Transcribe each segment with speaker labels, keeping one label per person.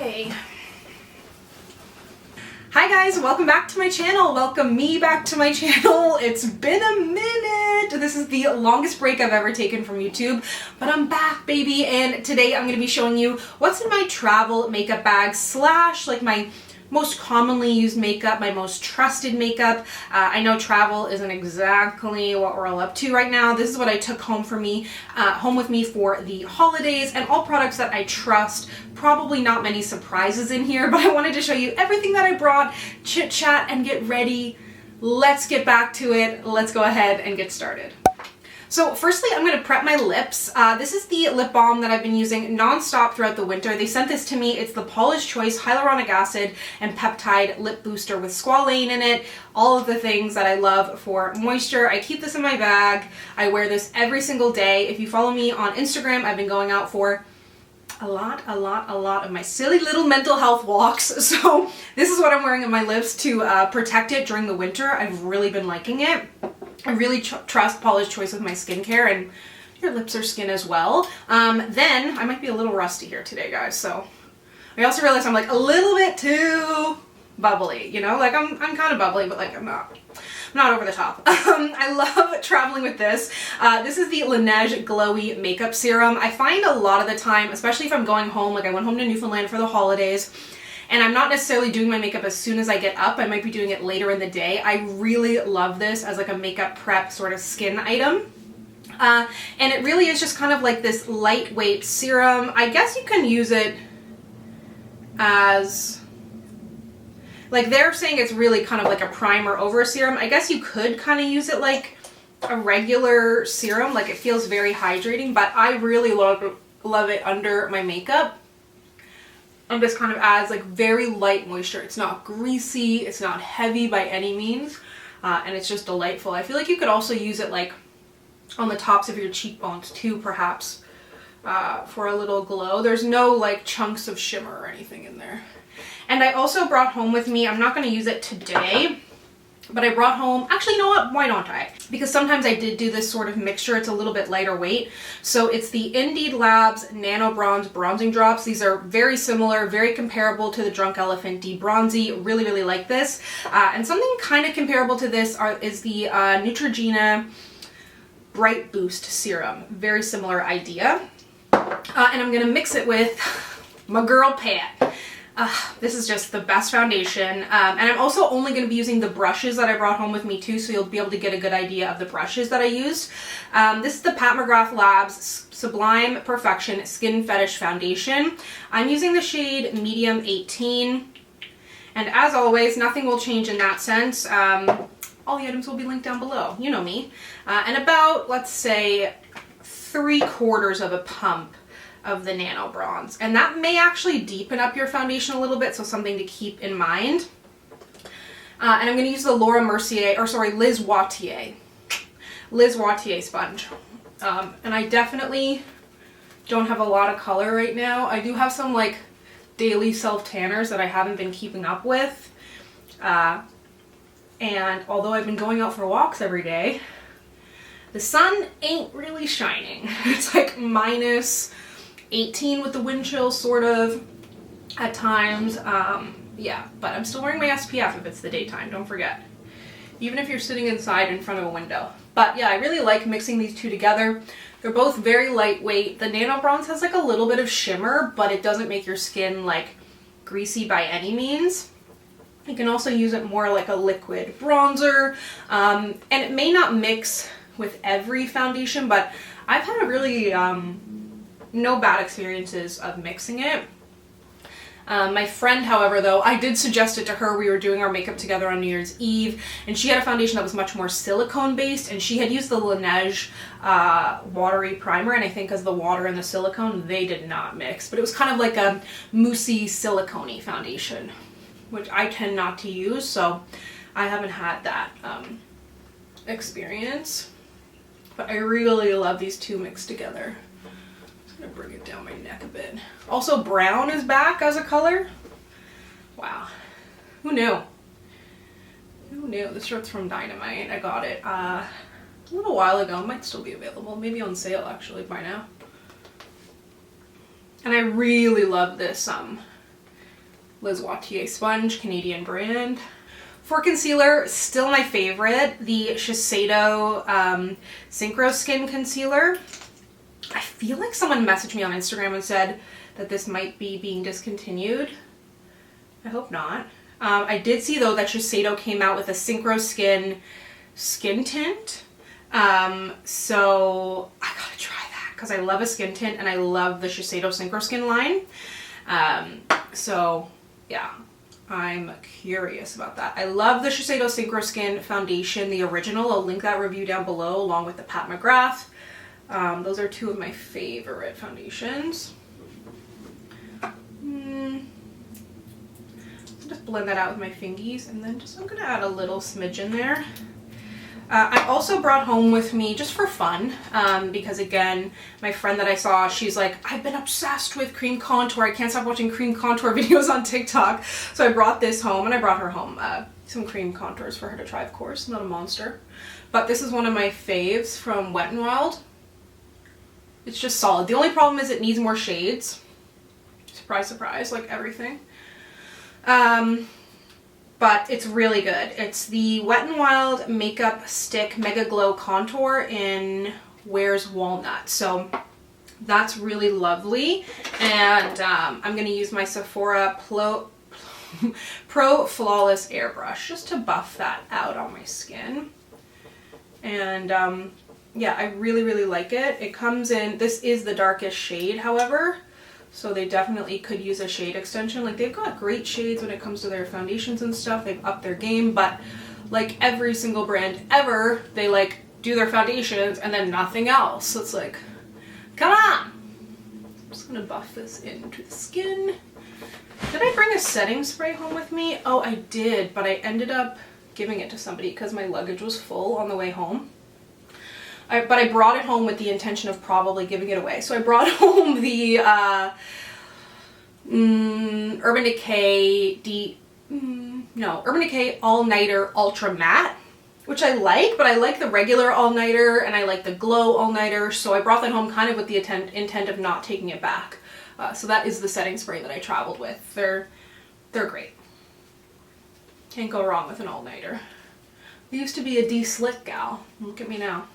Speaker 1: Okay. Hi guys, welcome back to my channel. Welcome me back to my channel. It's been a minute. This is the longest break I've ever taken from YouTube, but I'm back, baby, and today I'm going to be showing you what's in my travel makeup bag slash like my most commonly used makeup, my most trusted makeup. I know travel isn't exactly what we're all up to right now. This is what I took home with me for the holidays, and all products that I trust. Probably not many surprises in here, but I wanted to show you everything that I brought, chit chat and get ready. Let's get back to it. Let's go ahead and get started. So firstly, I'm going to prep my lips. This is the lip balm that I've been using non-stop throughout the winter. They sent this to me. It's the Paula's Choice Hyaluronic Acid and Peptide Lip Booster with squalane in it. All of the things that I love for moisture. I keep this in my bag. I wear this every single day. If you follow me on Instagram, I've been going out for a lot of my silly little mental health walks. So this is what I'm wearing on my lips to protect it during the winter. I've really been liking it. I really trust Paula's Choice with my skincare, and your lips are skin as well. Then, I might be a little rusty here today, guys, so I also realized I'm like a little bit too bubbly, you know? Like, I'm kind of bubbly, but like I'm not over the top. I love traveling with this. This is the Lineage Glowy Makeup Serum. I find a lot of the time, especially if I'm going home, like I went home to Newfoundland for the holidays, and I'm not necessarily doing my makeup as soon as I get up. I might be doing it later in the day. I really love this as like a makeup prep sort of skin item. And it really is just kind of like this lightweight serum. I guess you can use it as, like they're saying it's really kind of like a primer over a serum. I guess you could kind of use it like a regular serum. Like it feels very hydrating, but I really love it under my makeup. And this kind of adds like very light moisture. It's not greasy, it's not heavy by any means, and it's just delightful. I feel like you could also use it like on the tops of your cheekbones too, perhaps, for a little glow. There's no like chunks of shimmer or anything in there. And I also brought home with me, I'm not going to use it today, but I brought home, actually, you know what, why don't I? Because sometimes I did do this sort of mixture. It's a little bit lighter weight. So it's the Indeed Labs Nano Bronze Bronzing Drops. These are very similar, very comparable to the Drunk Elephant De-Bronzy. Really, really like this. And something kind of comparable to this is the Neutrogena Bright Boost Serum. Very similar idea. And I'm going to mix it with my girl Pat. This is just the best foundation, and I'm also only going to be using the brushes that I brought home with me too, so you'll be able to get a good idea of the brushes that I used. This is the Pat McGrath Labs Sublime Perfection Skin Fetish Foundation. I'm using the shade Medium 18, and as always, nothing will change in that sense. All the items will be linked down below, you know me. And about, let's say, 3/4 of a pump of the Nano Bronze, and that may actually deepen up your foundation a little bit, so something to keep in mind. And I'm going to use the Liz Wattier sponge. And I definitely don't have a lot of color right now. I do have some like daily self tanners that I haven't been keeping up with. And although I've been going out for walks every day, the sun ain't really shining. It's like minus 18 with the wind chill, sort of, at times. Yeah, but I'm still wearing my SPF if it's the daytime, don't forget. Even if you're sitting inside in front of a window. But yeah, I really like mixing these two together. They're both very lightweight. The Nano Bronze has like a little bit of shimmer, but it doesn't make your skin like greasy by any means. You can also use it more like a liquid bronzer. And it may not mix with every foundation, but I've had a really no bad experiences of mixing it. My friend, however, though, I did suggest it to her. We were doing our makeup together on New Year's Eve, and she had a foundation that was much more silicone based, and she had used the Lineage watery primer, and I think as the water and the silicone, they did not mix. But it was kind of like a moussey silicone-y foundation, which I tend not to use, so I haven't had that experience. But I really love these two mixed together. I'm gonna bring it down my neck a bit. Also, brown is back as a color. Wow. Who knew? Who knew? This shirt's from Dynamite. I got it a little while ago. It might still be available. Maybe on sale, actually, by now. And I really love this Liz Wattier sponge, Canadian brand. For concealer, still my favorite, the Shiseido Synchro Skin Concealer. I feel like someone messaged me on Instagram and said that this might be being discontinued. I hope not. I did see though that Shiseido came out with a Synchro skin tint. So I gotta try that because I love a skin tint and I love the Shiseido Synchro Skin line. So yeah, I'm curious about that. I love the Shiseido Synchro Skin Foundation, the original. I'll link that review down below along with the Pat McGrath. Those are two of my favorite foundations. Just blend that out with my fingies, and then I'm gonna add a little smidge in there. I also brought home with me, just for fun, because again, my friend that I saw, she's like, I've been obsessed with cream contour. I can't stop watching cream contour videos on TikTok. So I brought this home, and I brought her home some cream contours for her to try, of course. Not a monster. But this is one of my faves from Wet n Wild. It's just solid. The only problem is it needs more shades. Surprise, surprise, like everything. But it's really good. It's the Wet n Wild Makeup Stick Mega Glow Contour in Where's Walnut. So that's really lovely. And I'm going to use my Sephora Pro Flawless Airbrush just to buff that out on my skin. And yeah, I really, really like it. It comes in, this is the darkest shade, however. So they definitely could use a shade extension. Like, they've got great shades when it comes to their foundations and stuff. They've upped their game, but like every single brand ever, they like do their foundations and then nothing else. So it's like, come on. I'm just gonna buff this into the skin. Did I bring a setting spray home with me? Oh, I did, but I ended up giving it to somebody because my luggage was full on the way home. But I brought it home with the intention of probably giving it away. So I brought home the Urban Decay Urban Decay All Nighter Ultra Matte, which I like, but I like the regular All Nighter and I like the Glow All Nighter. So I brought that home kind of with the intent of not taking it back. So that is the setting spray that I traveled with. They're great. Can't go wrong with an All Nighter. I used to be a de-slick gal. Look at me now.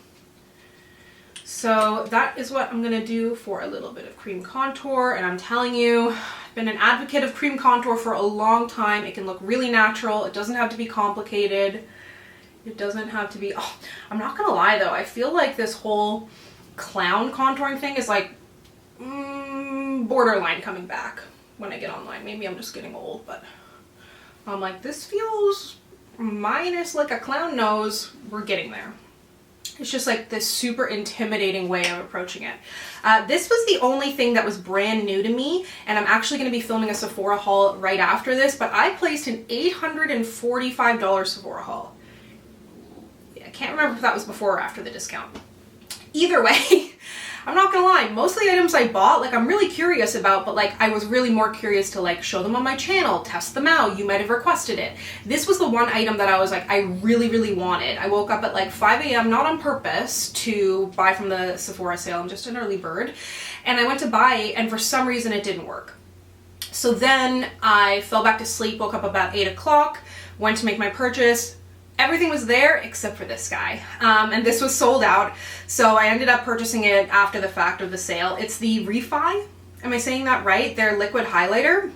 Speaker 1: So that is what I'm going to do for a little bit of cream contour. And I'm telling you, I've been an advocate of cream contour for a long time. It can look really natural. It doesn't have to be complicated. It doesn't have to be... Oh, I'm not going to lie though. I feel like this whole clown contouring thing is like borderline coming back when I get online. Maybe I'm just getting old, but I'm like, this feels minus like a clown nose. We're getting there. It's just like this super intimidating way of approaching it. This was the only thing that was brand new to me, and I'm actually going to be filming a Sephora haul right after this, but I placed an $845 Sephora haul. Yeah, I can't remember if that was before or after the discount. Either way, I'm not gonna lie, most of the items I bought, like, I'm really curious about, but like I was really more curious to like show them on my channel, test them out. You might have requested it. This was the one item that I was like, I really, really wanted. I woke up at like 5 a.m. not on purpose to buy from the Sephora sale. I'm just an early bird. And I went to buy it, and for some reason it didn't work. So then I fell back to sleep, woke up about 8 o'clock, went to make my purchase. Everything was there except for this guy, and this was sold out, so I ended up purchasing it after the fact of the sale. It's the Refi, am I saying that right? Their liquid highlighter,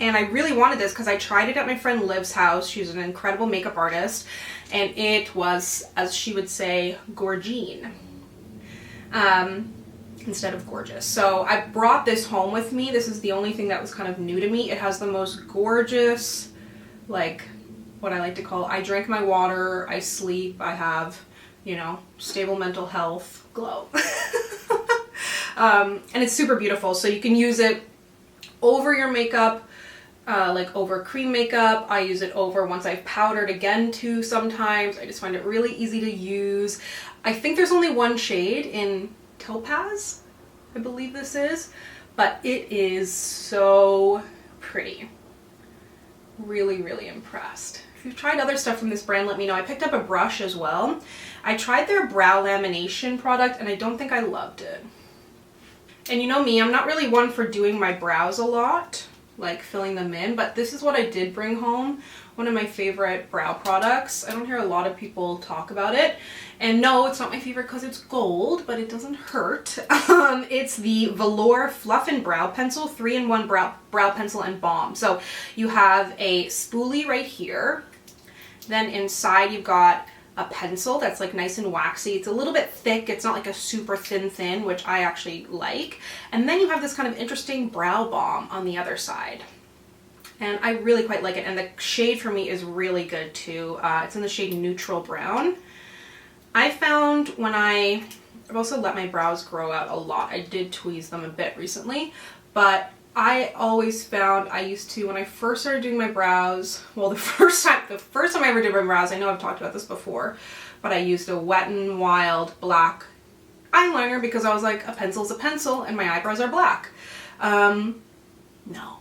Speaker 1: and I really wanted this because I tried it at my friend Liv's house. She's an incredible makeup artist, and it was, as she would say, gorgine, instead of gorgeous. So I brought this home with me. This is the only thing that was kind of new to me. It has the most gorgeous, like, what I like to call, I drink my water, I sleep, I have, you know, stable mental health glow. And it's super beautiful. So you can use it over your makeup, like over cream makeup. I use it over once I've powdered again too sometimes. I just find it really easy to use. I think there's only one shade in Topaz, I believe this is, but it is so pretty. Really, really impressed. If you've tried other stuff from this brand, let me know. I picked up a brush as well. I tried their brow lamination product and I don't think I loved it. And you know me, I'm not really one for doing my brows a lot. like filling them in, but this is what I did bring home. One of my favorite brow products. I don't hear a lot of people talk about it. And no, it's not my favorite because it's gold, but it doesn't hurt. It's the Velour Fluff and Brow Pencil, 3-in-1 brow pencil and balm. So you have a spoolie right here. Then inside you've got a pencil that's like nice and waxy. It's a little bit thick. It's not like a super thin, which I actually like. And then you have this kind of interesting brow balm on the other side. And I really quite like it. And the shade for me is really good too. It's in the shade Neutral Brown. I found when I've also let my brows grow out a lot. I did tweeze them a bit recently, but I always found I used to, when I first started doing my brows, well, the first time I ever did my brows, I know I've talked about this before, but I used a Wet n Wild black eyeliner because I was like, a pencil's a pencil and my eyebrows are black. No.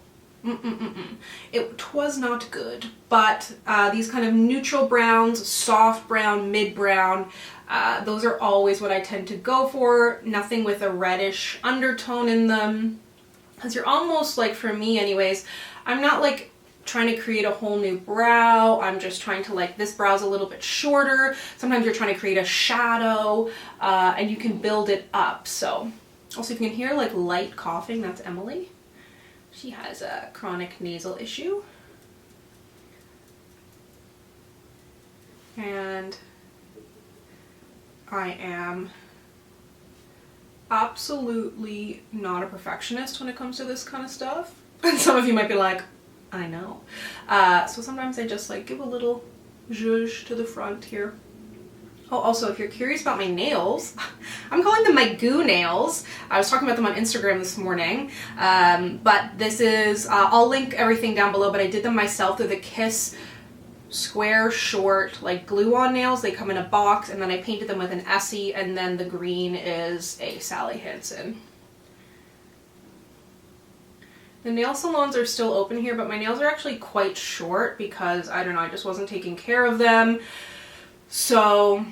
Speaker 1: It was not good, but these kind of neutral browns, soft brown, mid brown, those are always what I tend to go for. Nothing with a reddish undertone in them, because you're almost like, for me anyways, I'm not like trying to create a whole new brow. I'm just trying to, like, this brow's a little bit shorter. Sometimes you're trying to create a shadow, and you can build it up. So also, if you can hear like light coughing, that's Emily. She has a chronic nasal issue. And I am absolutely not a perfectionist when it comes to this kind of stuff. And some of you might be like, I know. So sometimes I just like give a little zhuzh to the front here. Oh, also, if you're curious about my nails, I'm calling them my goo nails. I was talking about them on Instagram this morning, but this is, I'll link everything down below, but I did them myself through the Kiss square short like glue-on nails. They come in a box, and then I painted them with an Essie, and then the green is a Sally Hansen. The nail salons are still open here, but my nails are actually quite short because, I don't know, I just wasn't taking care of them. So,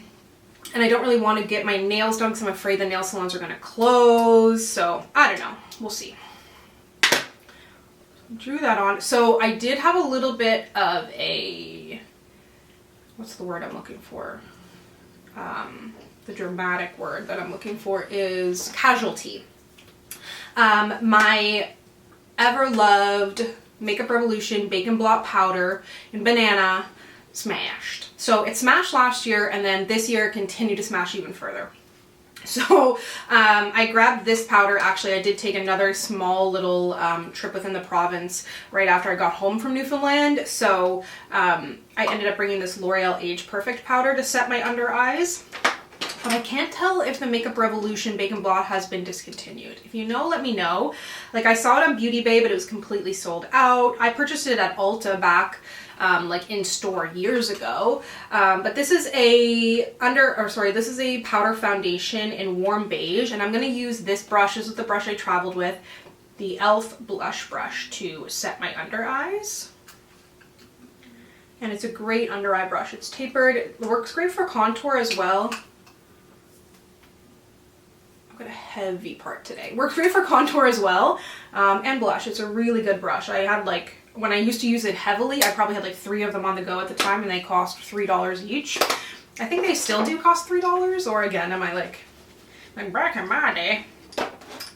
Speaker 1: and I don't really want to get my nails done because I'm afraid the nail salons are going to close. So, I don't know. We'll see. Drew that on. So, I did have a little bit of a, what's the word I'm looking for? The dramatic word that I'm looking for is casualty. My ever-loved Makeup Revolution Bacon Blot Powder in Banana smashed. So it smashed last year, and then this year it continued to smash even further. So I grabbed this powder. Actually, I did take another small little trip within the province right after I got home from Newfoundland. So I ended up bringing this L'Oreal Age Perfect powder to set my under eyes. But I can't tell if the Makeup Revolution Bacon Blot has been discontinued. If you know, let me know. Like, I saw it on Beauty Bay, but it was completely sold out. I purchased it at Ulta back like in store years ago. But this is a this is a powder foundation in warm beige, and I'm going to use this brush. This is the brush I traveled with, the e.l.f. blush brush, to set my under eyes. And it's a great under eye brush. It's tapered. It works great for contour as well. I've got a heavy part today. Works great for contour as well, and blush. It's a really good brush. I had like, when I used to use it heavily, I probably had like 3 of them on the go at the time, and they cost $3 each. I think they still do cost $3, or again, am I like back in my day?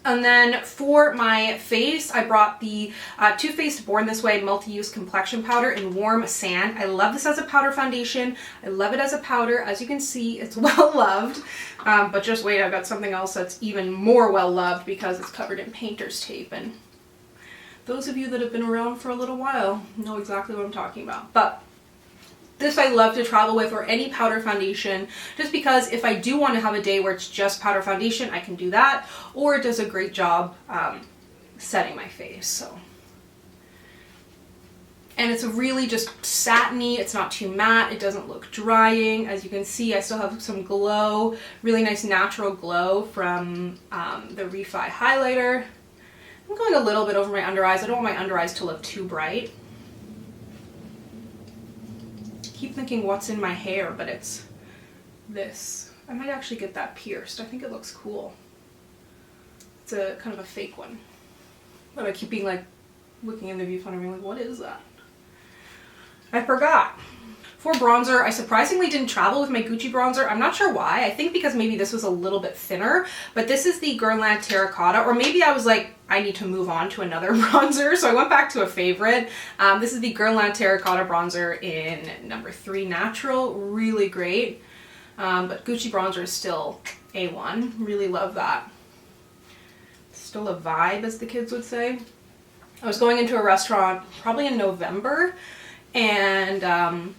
Speaker 1: And then for my face, I brought the Too Faced Born This Way Multi-Use Complexion Powder in Warm Sand. I love this as a powder foundation. I love it as a powder. As you can see, it's well loved. But just wait, I've got something else that's even more well loved because it's covered in painter's tape. And those of you that have been around for a little while know exactly what I'm talking about. But this I love to travel with, or any powder foundation, just because if I do want to have a day where it's just powder foundation, I can do that, or it does a great job setting my face. So, and it's really just satiny. It's not too matte. It doesn't look drying. As you can see, I still have some glow, really nice natural glow from the Refi highlighter. I'm going a little bit over my under eyes. I don't want my under eyes to look too bright. Keep thinking what's in my hair, but it's this. I might actually get that pierced. I think it looks cool. It's a kind of a fake one, but I keep being like, looking in the viewfinder and being like, what is that? I forgot. For bronzer, I surprisingly didn't travel with my Gucci bronzer. I'm not sure why. I think because maybe this was a little bit thinner, but this is the Guerlain Terracotta, or maybe I was like, I need to move on to another bronzer, so I went back to a favorite. This is the Guerlain Terracotta bronzer in number 3 Natural. Really great. But Gucci bronzer is still A1. Really love that. Still a vibe, as the kids would say. I was going into a restaurant probably in November, and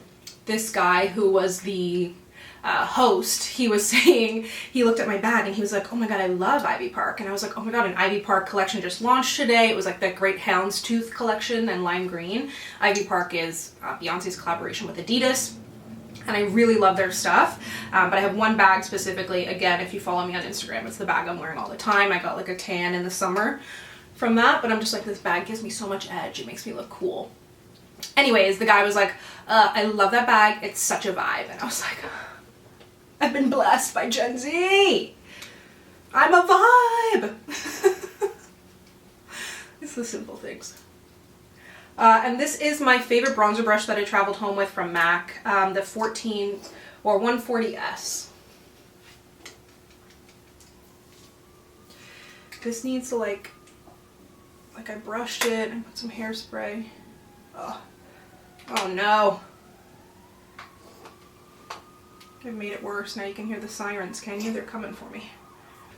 Speaker 1: this guy who was the host, he was saying, he looked at my bag and he was like, oh my god, I love Ivy Park. And I was like, oh my god, an Ivy Park collection just launched today. It was like that great Houndstooth collection and lime green. Ivy Park is Beyonce's collaboration with Adidas, and I really love their stuff. But I have one bag specifically. Again, if you follow me on Instagram, it's the bag I'm wearing all the time. I got like a tan in the summer from that, but I'm just like, this bag gives me so much edge. It makes me look cool. Anyways, the guy was like, I love that bag. It's such a vibe. And I was like, I've been blessed by Gen Z. I'm a vibe. It's the simple things. And this is my favorite bronzer brush that I traveled home with from MAC, the 14 or 140S. This needs to like I brushed it and put some hairspray. Oh no. I've made it worse. Now you can hear the sirens, can you? They're coming for me.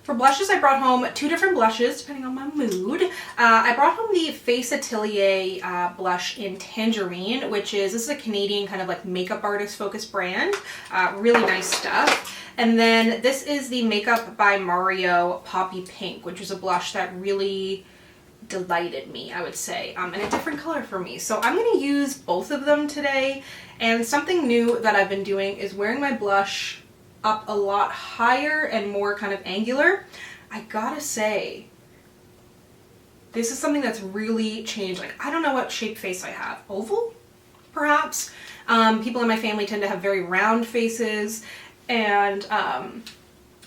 Speaker 1: For blushes, I brought home 2 different blushes, depending on my mood. I brought home the Face Atelier blush in Tangerine, this is a Canadian kind of like makeup artist focused brand. Really nice stuff. And then this is the Makeup by Mario Poppy Pink, which is a blush that really delighted me, I would say, in a different color for me. So I'm going to use both of them today. And something new that I've been doing is wearing my blush up a lot higher and more kind of angular. I gotta say, this is something that's really changed. Like, I don't know what shape face I have. Oval, perhaps? People in my family tend to have very round faces, and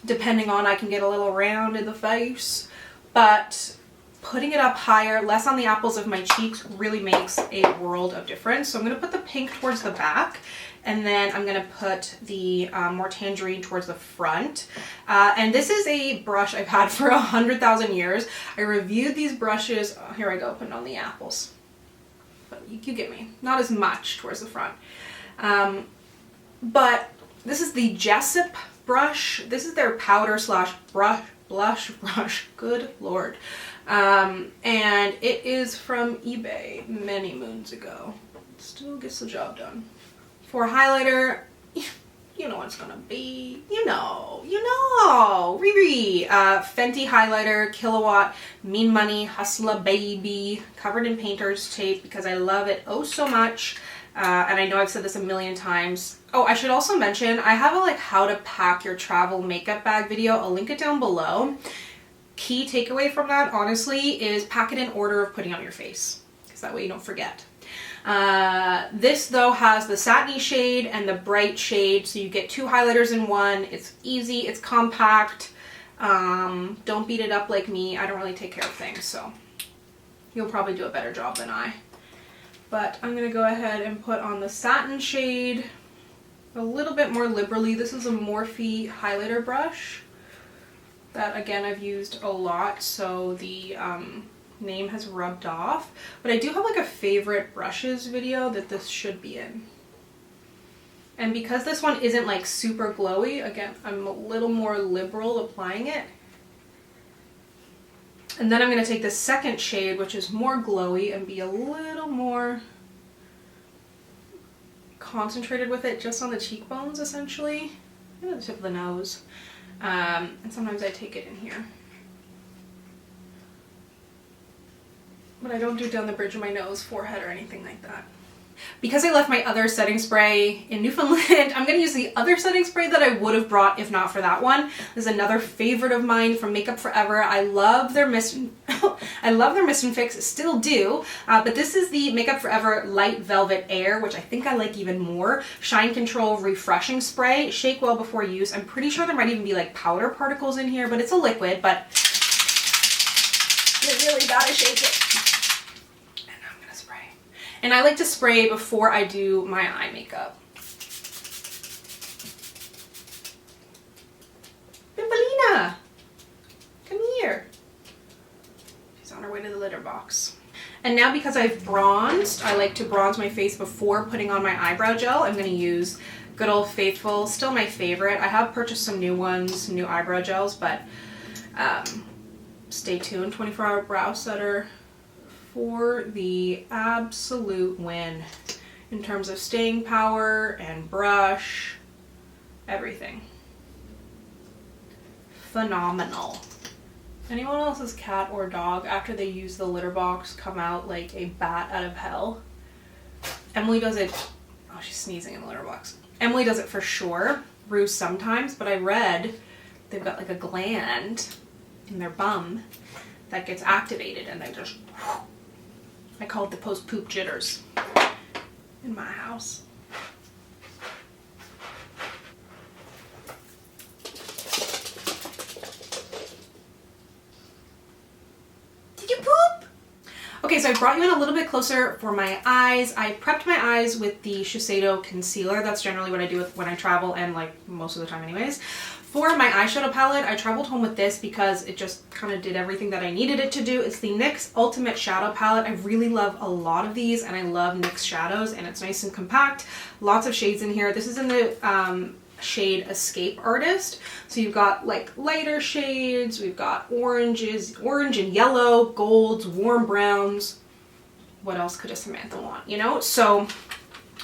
Speaker 1: depending on, I can get a little round in the face, but putting it up higher, less on the apples of my cheeks, really makes a world of difference. So I'm going to put the pink towards the back, and then I'm going to put the more tangerine towards the front. And this is a brush I've had for 100,000 years. I reviewed these brushes. Oh, here I go, putting on the apples. But you get me. Not as much towards the front. But this is the Jessup brush. This is their powder slash blush brush. Good Lord. And it is from eBay many moons ago. Still gets the job done. For highlighter, you know what it's gonna be. You know. Riri. Fenty highlighter, Kilowatt, Mean Money, Hustler Baby, covered in painter's tape because I love it oh so much. And I know I've said this a million times. Oh, I should also mention, I have a like how to pack your travel makeup bag video. I'll link it down below. Key takeaway from that, honestly, is pack it in order of putting on your face, because that way you don't forget. This though has the satiny shade and the bright shade, so you get 2 highlighters in one. It's easy, it's compact. Don't beat it up like me. I don't really take care of things, so you'll probably do a better job than I. But I'm gonna go ahead and put on the satin shade a little bit more liberally. This is a Morphe highlighter brush that, again, I've used a lot, so the name has rubbed off. But I do have like a favorite brushes video that this should be in. And because this one isn't like super glowy, again, I'm a little more liberal applying it. And then I'm going to take the second shade, which is more glowy, and be a little more concentrated with it just on the cheekbones, essentially, and at the tip of the nose. And sometimes I take it in here. But I don't do it down the bridge of my nose, forehead, or anything like that. Because I left my other setting spray in Newfoundland, I'm going to use the other setting spray that I would have brought if not for that one. This is another favorite of mine from Makeup Forever. I love their Mist and Fix, still do. But this is the Makeup Forever Light Velvet Air, which I think I like even more. Shine Control Refreshing Spray. Shake well before use. I'm pretty sure there might even be like powder particles in here, but it's a liquid, but you really gotta shake it. And I like to spray before I do my eye makeup. Bimbalina! Come here. She's on her way to the litter box. And now because I've bronzed, I like to bronze my face before putting on my eyebrow gel. I'm going to use Good Old Faithful, still my favorite. I have purchased some new ones, new eyebrow gels, but stay tuned. 24-hour brow setter for the absolute win in terms of staying power and brush, everything. Phenomenal. Anyone else's cat or dog, after they use the litter box, come out like a bat out of hell? Emily does it. Oh, she's sneezing in the litter box. Emily does it for sure. Ruse sometimes, but I read they've got like a gland in their bum that gets activated and they just, I call it the post-poop jitters in my house. Did you poop? Okay, so I brought you in a little bit closer for my eyes. I prepped my eyes with the Shiseido concealer. That's generally what I do when I travel, and like most of the time anyways. For my eyeshadow palette, I traveled home with this because it just kind of did everything that I needed it to do. It's the NYX Ultimate Shadow Palette. I really love a lot of these, and I love NYX shadows, and it's nice and compact. Lots of shades in here. This is in the shade Escape Artist. So you've got like lighter shades, we've got oranges, orange and yellow, golds, warm browns. What else could a Samantha want, you know? So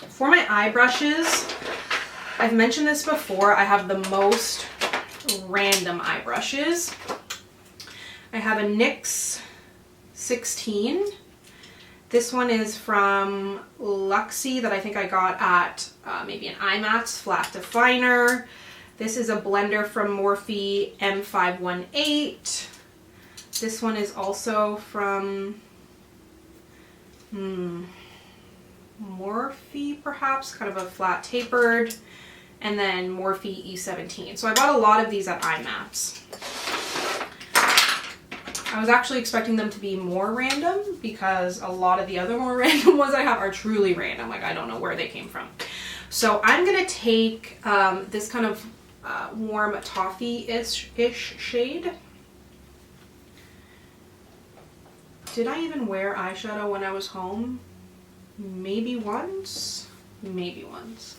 Speaker 1: for my eye brushes, I've mentioned this before, I have the most random eye brushes. I have a NYX 16. This one is from Luxie that I think I got at maybe an IMAX flat definer. This is a blender from Morphe M518. This one is also from Morphe perhaps, kind of a flat tapered. And then Morphe E17. So I bought a lot of these at IMAX. I was actually expecting them to be more random because a lot of the other more random ones I have are truly random. Like I don't know where they came from. So I'm going to take this kind of warm toffee-ish shade. Did I even wear eyeshadow when I was home? Maybe once? Maybe once.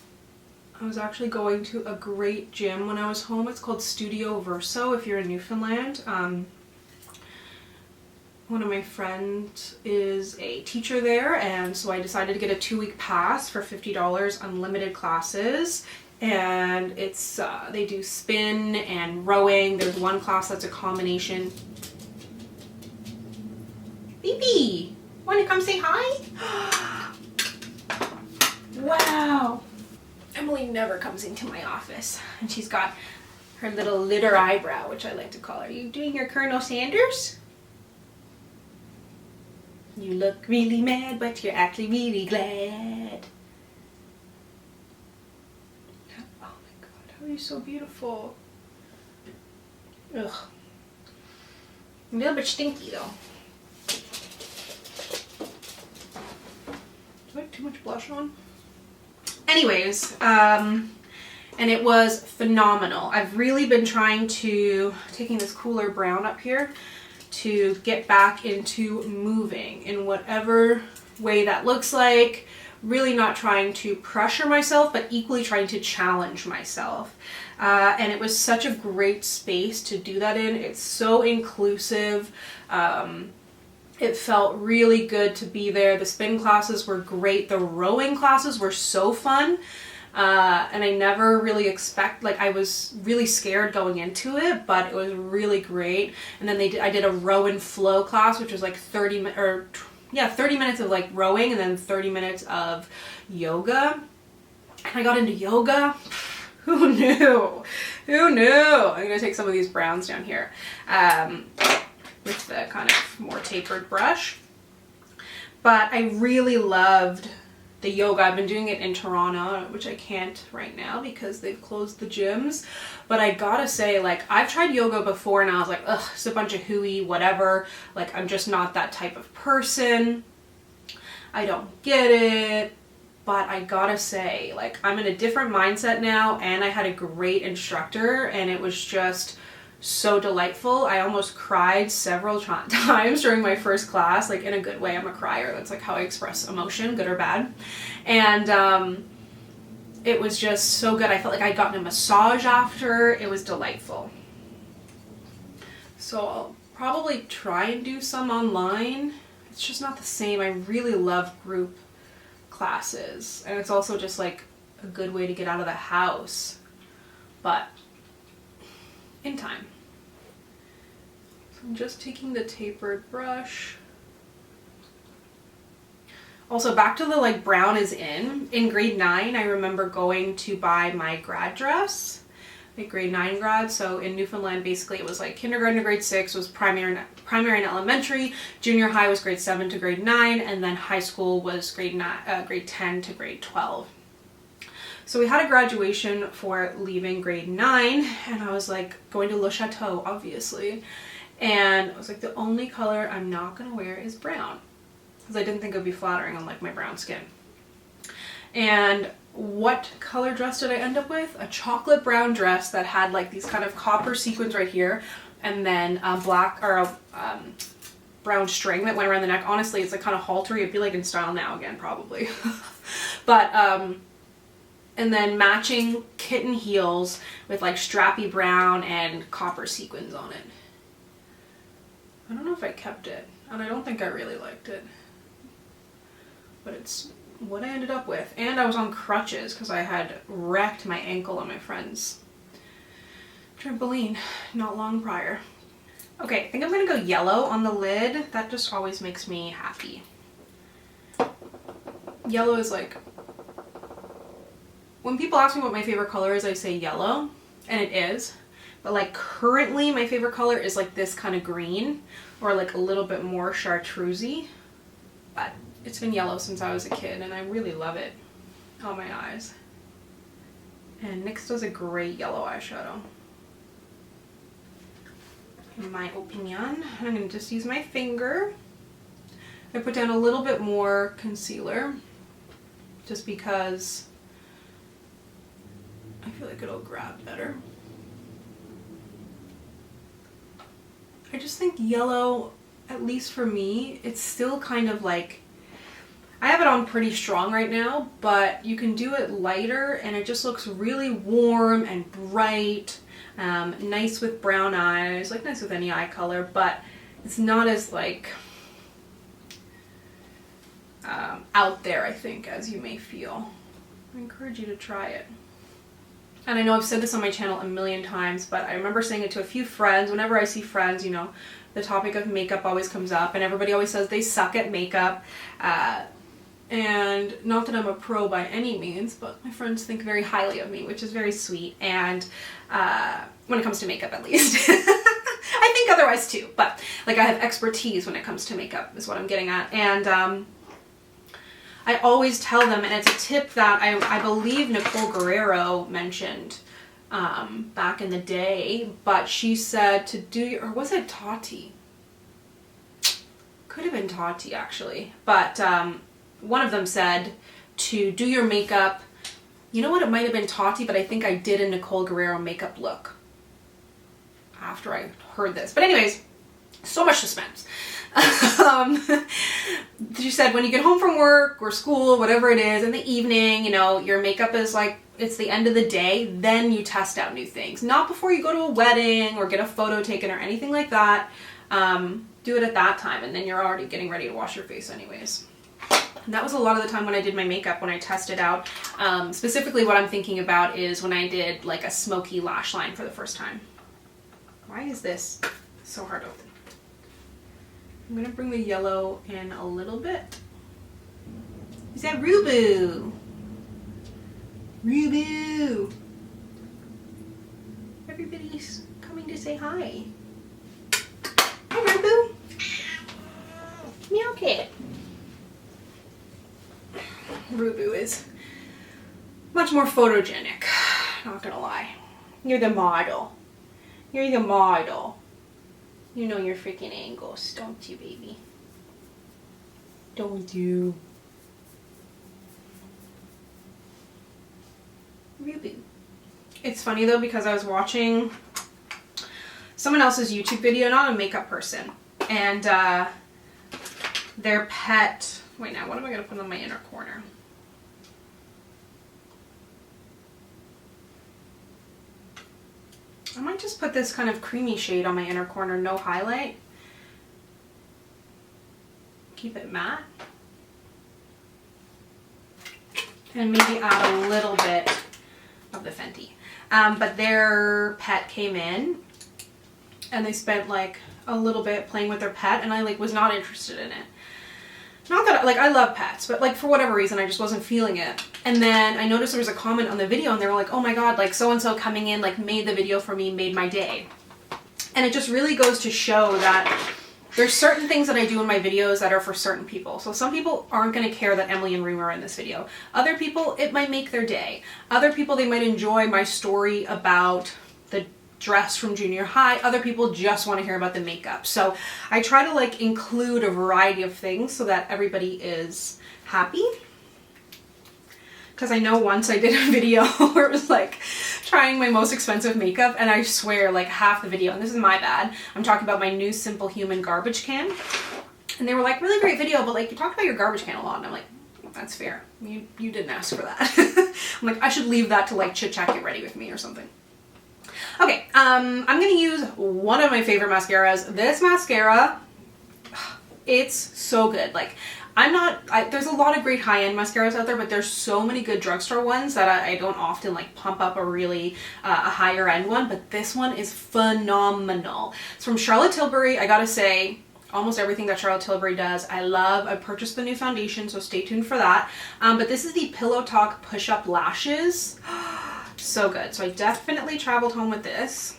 Speaker 1: I was actually going to a great gym when I was home. It's called Studio Verso if you're in Newfoundland. One of my friends is a teacher there, and so I decided to get a 2-week pass for $50, unlimited classes. And it's they do spin and rowing. There's one class that's a combination. Baby, want to come say hi? Wow. Emily never comes into my office, and she's got her little litter eyebrow, which I like to call her. Are you doing your Colonel Sanders? You look really mad, but you're actually really glad. Oh my god, how are you so beautiful? Ugh. A little bit stinky though. Do I have too much blush on? Anyways, and it was phenomenal. I've really been trying to, taking this cooler brown up here, to get back into moving in whatever way that looks like. Really not trying to pressure myself, but equally trying to challenge myself. And it was such a great space to do that in. It's so inclusive. It felt really good to be there. The spin classes were great. The rowing classes were so fun. And I never really I was really scared going into it, but it was really great. And then I did a row and flow class, which was like 30 minutes of like rowing and then 30 minutes of yoga. And I got into yoga. Who knew? Who knew? I'm gonna take some of these browns down here with the kind of more tapered brush. But I really loved the yoga. I've been doing it in Toronto, which I can't right now because they've closed the gyms. But I gotta say, like, I've tried yoga before and I was like, ugh, it's a bunch of hooey, whatever. Like, I'm just not that type of person. I don't get it. But I gotta say, like, I'm in a different mindset now, and I had a great instructor, and it was just so delightful. I almost cried several times during my first class, like in a good way. I'm a crier. That's like how I express emotion, good or bad. And it was just so good. I felt like I'd gotten a massage after. It was delightful. So I'll probably try and do some online. It's just not the same. I really love group classes, and it's also just like a good way to get out of the house, but in time. So I'm just taking the tapered brush. Also, back to the like brown is in grade 9, I remember going to buy my grad dress, like grade 9 grad. So in Newfoundland, basically it was like kindergarten to grade 6 was primary and elementary, junior high was grade 7 to grade 9, and then high school was grade 10 to grade 12. So we had a graduation for leaving grade 9, and I was like going to Le Chateau, obviously, and I was like, the only color I'm not gonna wear is brown, because I didn't think it would be flattering on like my brown skin. And what color dress did I end up with? A chocolate brown dress that had like these kind of copper sequins right here, and then a black or a brown string that went around the neck. Honestly, it's like kind of haltery. It'd be like in style now again, probably. But and then matching kitten heels with like strappy brown and copper sequins on it. I don't know if I kept it, and I don't think I really liked it, but it's what I ended up with. And I was on crutches because I had wrecked my ankle on my friend's trampoline not long prior. Okay, I think I'm gonna go yellow on the lid. That just always makes me happy. Yellow is like, when people ask me what my favorite color is, I say yellow, and it is. But like currently my favorite color is like this kind of green, or like a little bit more chartreusey. But it's been yellow since I was a kid, and I really love it on my eyes. And NYX does a great yellow eyeshadow, in my opinion. And I'm going to just use my finger. I put down a little bit more concealer, just because I feel like it'll grab better. I just think yellow, at least for me, it's still kind of like, I have it on pretty strong right now, but you can do it lighter and it just looks really warm and bright, nice with brown eyes, like nice with any eye color, but it's not as like out there, I think, as you may feel. I encourage you to try it. And I know I've said this on my channel a million times, but I remember saying it to a few friends. Whenever I see friends, you know, the topic of makeup always comes up, and everybody always says they suck at makeup. And not that I'm a pro by any means, but my friends think very highly of me, which is very sweet. And when it comes to makeup, at least. I think otherwise too, but like I have expertise when it comes to makeup is what I'm getting at. And I always tell them, and it's a tip that I believe Nicole Guerrero mentioned back in the day, but she said to do, or was it Tati? Could have been Tati actually, but one of them said to do your makeup. You know what, it might have been Tati, but I think I did a Nicole Guerrero makeup look after I heard this. But anyways, so much suspense. She said when you get home from work or school, whatever it is, in the evening, you know, your makeup is like, it's the end of the day, then you test out new things. Not before you go to a wedding or get a photo taken or anything like that. Do it at that time, and then you're already getting ready to wash your face anyways. And that was a lot of the time when I did my makeup, when I tested out. Specifically what I'm thinking about is when I did like a smoky lash line for the first time. Why is this so hard to open? I'm gonna bring the yellow in a little bit. Is that Rubu? Rubu! Everybody's coming to say hi. Hi, Rubu! Meow kit. Rubu is much more photogenic, not gonna lie. You're the model. You're the model. You know your freaking angles, don't you, baby? Don't you? It's funny though, because I was watching someone else's YouTube video, not a makeup person, and their pet, wait, now what am I going to put on my inner corner? I might just put this kind of creamy shade on my inner corner, no highlight. Keep it matte. And maybe add a little bit of the Fenty. But their pet came in and they spent like a little bit playing with their pet, and I like was not interested in it. Not that, like, I love pets, but like for whatever reason I just wasn't feeling it. And then I noticed there was a comment on the video and they were like, oh my god, like so-and-so coming in like made the video for me, made my day. And it just really goes to show that there's certain things that I do in my videos that are for certain people. So some people aren't going to care that Emily and Reem are in this video. Other people, it might make their day. Other people, they might enjoy my story about the dress from junior high. Other people just want to hear about the makeup. So I try to like include a variety of things so that everybody is happy. Because I know once I did a video where it was like trying my most expensive makeup, and I swear like half the video, and this is my bad, I'm talking about my new Simple Human garbage can, and they were like, really great video, but like you talked about your garbage can a lot, and I'm like, that's fair, you didn't ask for that. I'm like, I should leave that to like chit chat, get ready with me or something. Okay, I'm gonna use one of my favorite mascaras. This mascara, it's so good. Like, there's a lot of great high-end mascaras out there, but there's so many good drugstore ones that I don't often like pump up a really a higher end one, but this one is phenomenal. It's from Charlotte Tilbury. I gotta say, almost everything that Charlotte Tilbury does, I love. I purchased the new foundation, so stay tuned for that. But this is the Pillow Talk Push-Up Lashes. So good. So I definitely traveled home with this.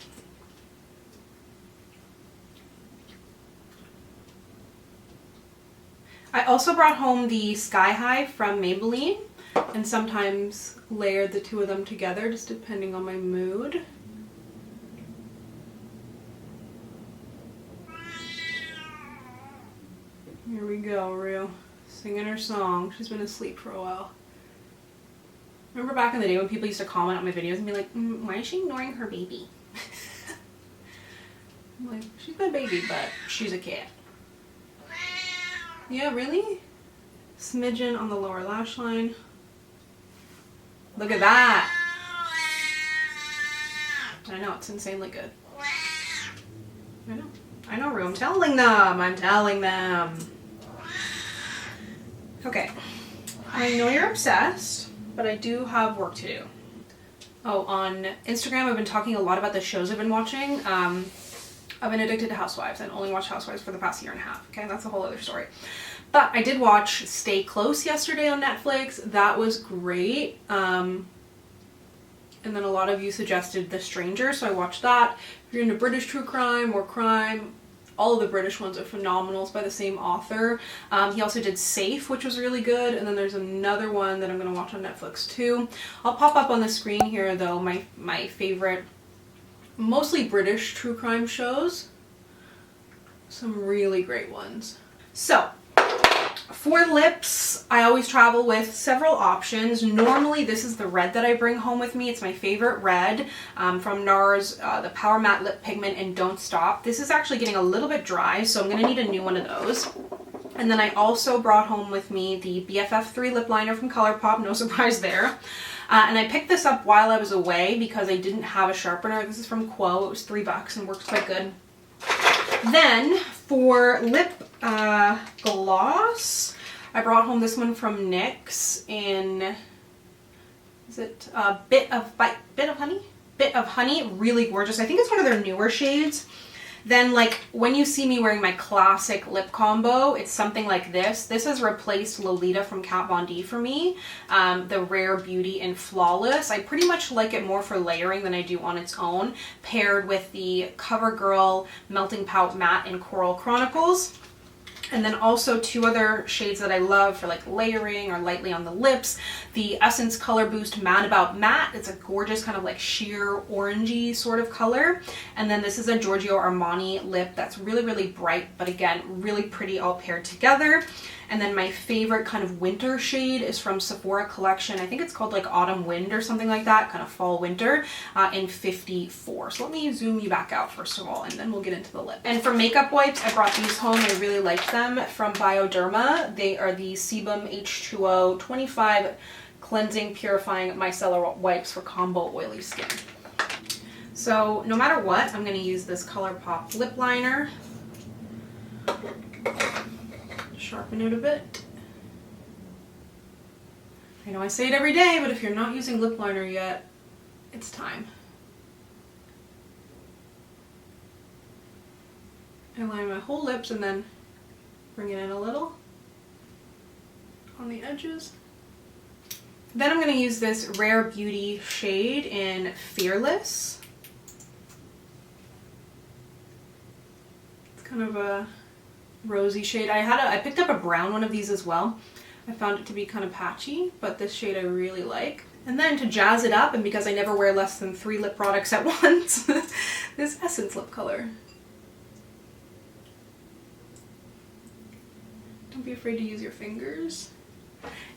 Speaker 1: I also brought home the Sky High from Maybelline and sometimes layered the two of them together just depending on my mood. Here we go, Rue. Singing her song. She's been asleep for a while. Remember back in the day when people used to comment on my videos and be like, why is she ignoring her baby? I'm like, she's my baby, but she's a cat. Yeah, really? Smidgen on the lower lash line. Look at that. I know, it's insanely good. I know, Rue. I'm telling them. Okay. I know you're obsessed, but I do have work to do. Oh, on Instagram I've been talking a lot about the shows I've been watching. I've been addicted to Housewives and only watched Housewives for the past year and a half. Okay, that's a whole other story. But I did watch Stay Close yesterday on Netflix. That was great. And then a lot of you suggested The Stranger, so I watched that. If you're into British true crime or crime, all of the British ones are phenomenal. It's by the same author. He also did Safe, which was really good. And then there's another one that I'm going to watch on Netflix too. I'll pop up on the screen here though my favorite, mostly British true crime shows. Some really great ones. So, for lips, I always travel with several options. Normally, this is the red that I bring home with me. It's my favorite red from NARS, the Power Matte Lip Pigment in Don't Stop. This is actually getting a little bit dry, so I'm going to need a new one of those. And then I also brought home with me the BFF3 lip liner from Colourpop, no surprise there. And I picked this up while I was away because I didn't have a sharpener. This is from Quo. It was $3 and works quite good. Then for lip gloss, I brought home this one from NYX in, is it Bit of Honey? Bit of Honey, really gorgeous. I think it's one of their newer shades. Then like when you see me wearing my classic lip combo, it's something like this. This has replaced Lolita from Kat Von D for me, the Rare Beauty in Flawless. I pretty much like it more for layering than I do on its own, paired with the CoverGirl Melting Pout Matte in Coral Chronicles. And then also two other shades that I love for like layering or lightly on the lips. The Essence Colourboost Mad About Matte. It's a gorgeous kind of like sheer orangey sort of color. And then this is a Giorgio Armani lip that's really, really bright, but again, really pretty all paired together. And then my favorite kind of winter shade is from Sephora Collection. I think it's called like Autumn Wind or something like that, kind of fall winter, in 54. So let me zoom you back out first of all, and then we'll get into the lip. And for makeup wipes, I brought these home. I really liked them from Bioderma. They are the Sebum H2O 25 Cleansing Purifying Micellar Wipes for combo oily skin. So no matter what, I'm going to use this ColourPop lip liner. Sharpen it a bit. I know I say it every day, but if you're not using lip liner yet, it's time. I line my whole lips and then bring it in a little on the edges. Then I'm going to use this Rare Beauty shade in Fearless. It's kind of a rosy shade. I picked up a brown one of these as well. I found it to be kind of patchy, but this shade I really like. And then to jazz it up, and because I never wear less than 3 lip products at once, this Essence lip color. Don't be afraid to use your fingers.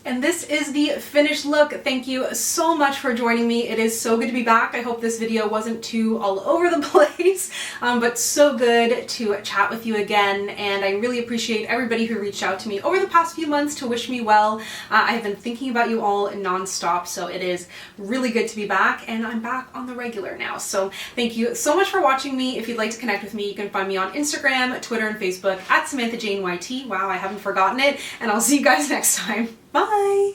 Speaker 1: And this is the finished look. Thank you so much for joining me. It is so good to be back. I hope this video wasn't too all over the place, but so good to chat with you again. And I really appreciate everybody who reached out to me over the past few months to wish me well. I have been thinking about you all nonstop, so it is really good to be back, and I'm back on the regular now. So thank you so much for watching me. If you'd like to connect with me, you can find me on Instagram, Twitter, and Facebook at Samantha Jane YT. Wow, I haven't forgotten it. And I'll see you guys next time. Bye!